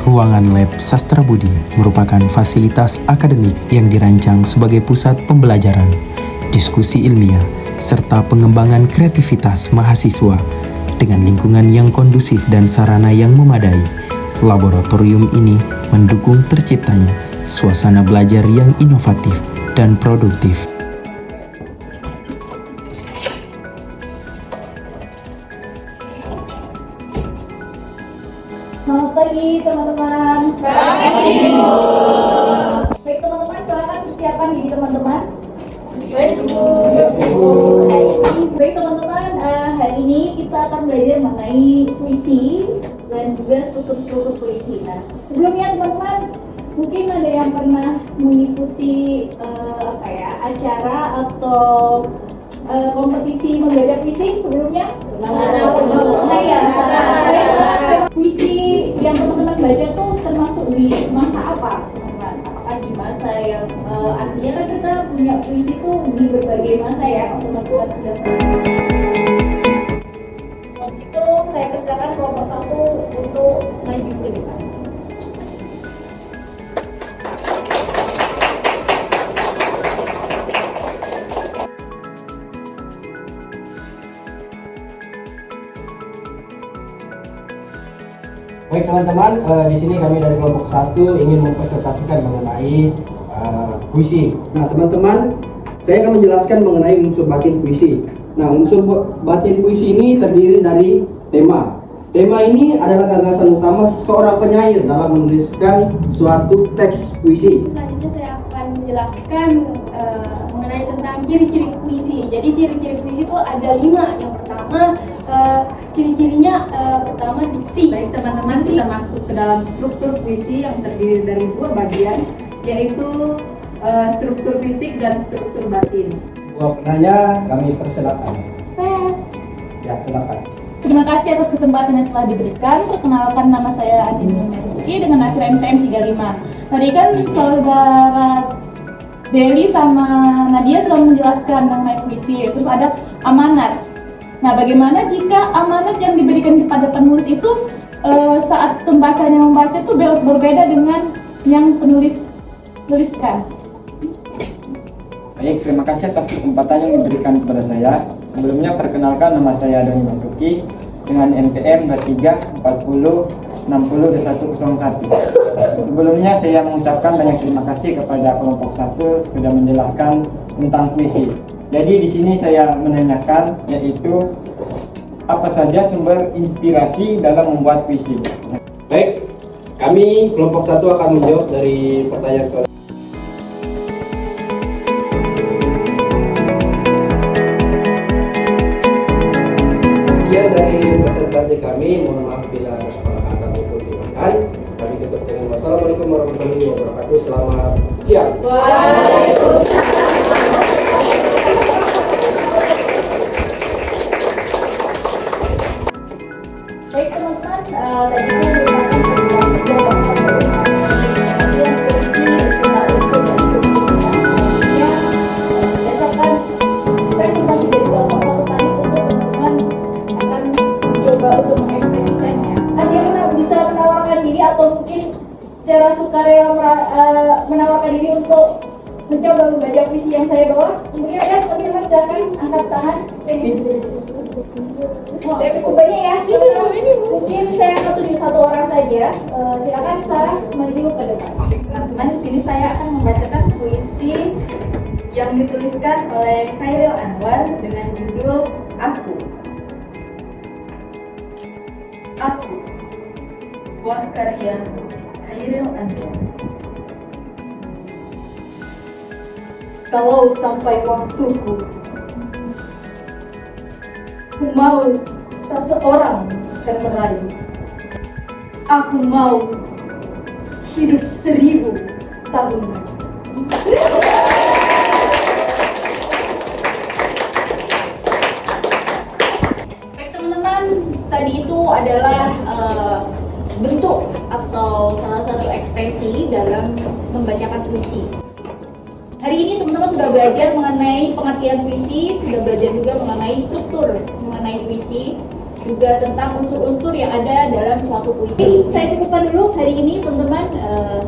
Ruangan Lab Sastra Budi merupakan fasilitas akademik yang dirancang sebagai pusat pembelajaran, diskusi ilmiah, serta pengembangan kreativitas mahasiswa dengan lingkungan yang kondusif dan sarana yang memadai. Laboratorium ini mendukung terciptanya suasana belajar yang inovatif dan produktif. Selamat pagi teman-teman. Pagi, Bu. Baik teman-teman, silakan persiapan diri teman-teman. Baik, Bu. Baik teman-teman, hari ini kita akan belajar mengenai puisi dan juga struktur-struktur puisi. Nah, sebelumnya teman-teman, mungkin ada yang pernah mengikuti acara atau kompetisi membaca puisi sebelumnya? Puisi yang teman-teman baca tuh termasuk di masa apa, teman-teman? Apakah di masa yang artinya kan kita punya puisi tuh di berbagai masa ya, teman-teman sudah itu saya persilakan kelompok 1 untuk maju ke depan. Baik teman-teman, di sini kami dari kelompok 1 ingin mempresentasikan mengenai puisi. Nah teman-teman, saya akan menjelaskan mengenai unsur batin puisi. Nah unsur batin puisi ini terdiri dari tema. Tema ini adalah gagasan utama seorang penyair dalam menuliskan suatu teks puisi. Selanjutnya saya akan menjelaskan mengenai tentang ciri-ciri puisi. Jadi ciri-ciri puisi itu ada 5. Yang pertama, ciri-cirinya pertama diksi. Baik teman-teman, kita masuk ke dalam struktur puisi yang terdiri dari 2 bagian, yaitu struktur fisik dan struktur batin. Buat penanya, kami persilakan. Saya. Ya, silakan. Terima kasih atas kesempatan yang telah diberikan. Perkenalkan, nama saya Andini Rizky dengan akhir NPM 35. Tadi kan saudara Deli sama Nadia sudah menjelaskan mengenai puisi. Terus ada amanat. Nah, bagaimana jika amanat yang diberikan kepada penulis itu saat pembacanya membaca itu berbeda dengan yang penulis tuliskan? Baik, terima kasih atas kesempatan yang diberikan kepada saya. Sebelumnya perkenalkan, nama saya Doni Basuki dengan NPM 23 40 60 2101. Sebelumnya saya mengucapkan banyak terima kasih kepada kelompok 1 sudah menjelaskan tentang puisi. Jadi di sini saya menanyakan, yaitu apa saja sumber inspirasi dalam membuat puisi. Baik, kami kelompok 1 akan menjawab dari pertanyaan saudara. Sekian dari presentasi kami, mohon maaf bila ada salah kata maupun tindakan. Kami tutup dengan wassalamualaikum warahmatullahi wabarakatuh. Selamat siang. Waalaikumsalam. Baik teman-teman, tadi merupakan untuk mengekspresikannya. Ada yang bisa menawarkan diri atau mungkin cara sukarela menawarkan diri untuk mencoba membaca puisi yang saya bawa? Mungkin ada teman-teman, silakan angkat tangan. Saya cukup banyak ya. Mungkin saya akan tunjuk 1 orang saja. Silakan Sarah maju ke depan. Teman-teman, di sini saya akan membacakan puisi yang dituliskan oleh Khairil Anwar dengan judul Aku. Aku, buah karya Khairil Anwar. kalau sampai waktuku. Aku mau tak seorang akan merayu. Aku mau hidup 1000 tahun lagi. Baik teman-teman, tadi itu adalah bentuk atau salah satu ekspresi dalam membacakan puisi. Hari ini teman-teman sudah belajar mengenai pengertian puisi, sudah belajar juga mengenai struktur mengenai puisi, juga tentang unsur-unsur yang ada dalam suatu puisi. Saya cukupkan dulu hari ini teman-teman.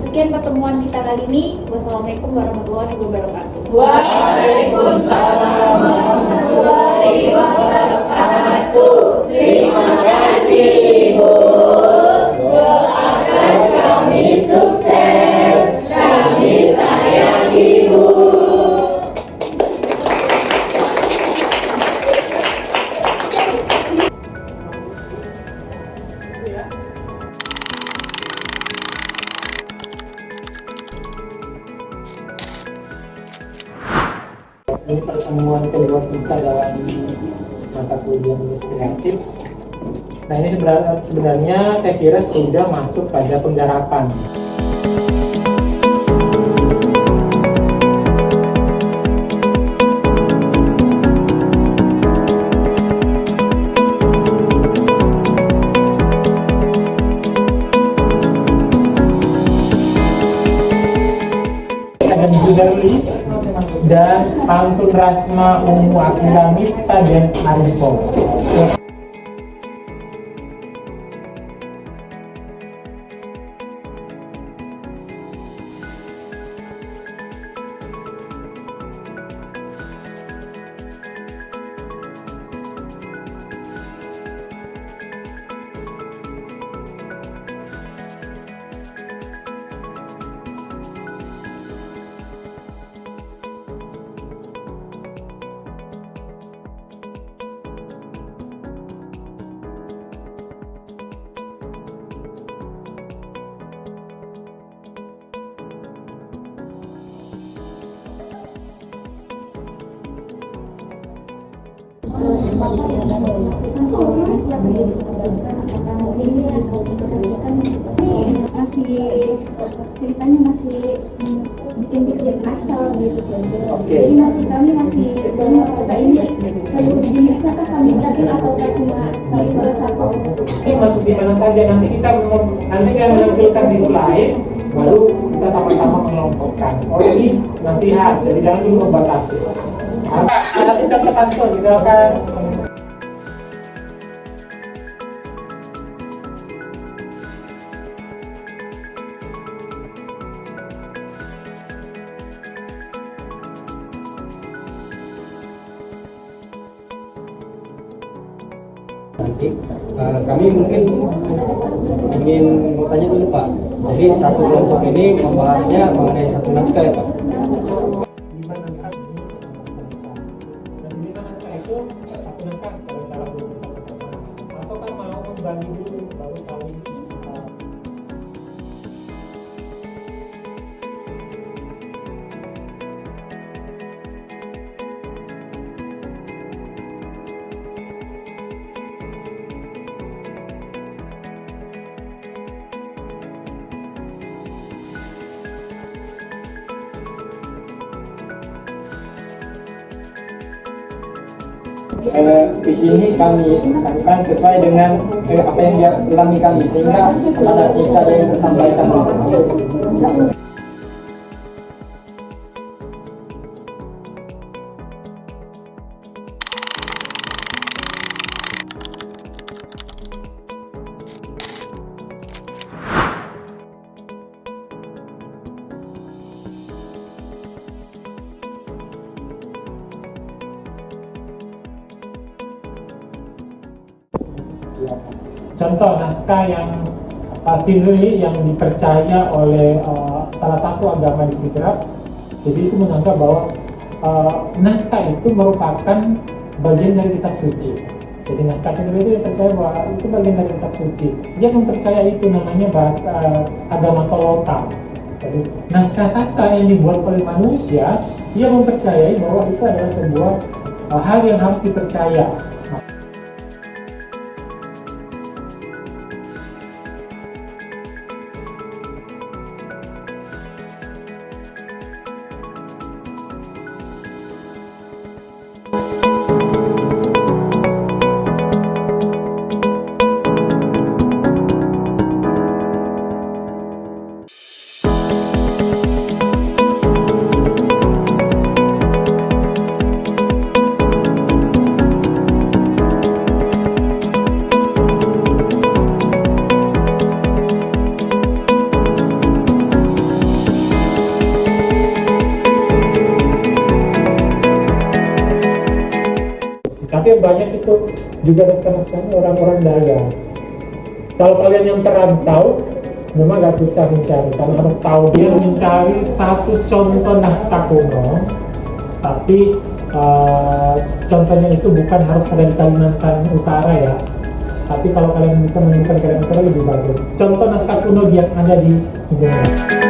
Sekian pertemuan kita kali ini. Wassalamualaikum warahmatullahi wabarakatuh. Waalaikumsalam warahmatullahi wabarakatuh. Terima kasih Ibu. Doakan kami sukses. Kami sayang Ibu. Ini pertemuan kedua kita dalam mata kuliah menulis kreatif. Nah ini sebenarnya saya kira sudah masuk pada penggarapan. Dan Judarli dan Pantun Rasma Ungu Akila Mifta dan Arifo. Ceritanya masih bikin asal gitu. Jadi kami masih banyak kata ini seluruh jenisnya kan kami lihat atau cuma salah satu. Ini masuk di mana saja, nanti kita menampilkan di slide, baru kita sama-sama mengelompokkan. Oh ini nasihat, jadi jangan dulu membatasi. Ada contoh pantun, misalkan kami mungkin ingin mau tanya dulu Pak. Jadi satu kelompok ini membahasnya mengenai satu naskah ya Pak. 5 naskah ini selesai. Dan 5 naskah itu satu naskah kalau cara bersama-sama. Atau kan mau membagi dulu baru saling visi ini kami lakukan sesuai dengan apa yang dialami kami, sehingga semangat kita yang tersampaikan. Contoh naskah yang pasti yang dipercaya oleh salah satu agama di Sidrap. Jadi itu menganggap bahwa naskah itu merupakan bagian dari kitab suci. Jadi naskah sendiri itu dipercaya bahwa itu bagian dari kitab suci. Dia mempercaya itu namanya bahasa agama Tolotang. Jadi naskah sastra yang dibuat oleh manusia, dia mempercayai bahwa itu adalah sebuah hal yang harus dipercaya. Tapi yang banyak itu juga ada sekarang orang-orang Dayak. Kalau kalian yang perantau, memang agak susah mencari, karena harus tahu dia mencari satu contoh naskah kuno, tapi contohnya itu bukan harus ada di Kalimantan Utara ya. Tapi kalau kalian bisa menemukan Kalimantan Utara lebih bagus. Contoh naskah kuno yang ada di Indonesia.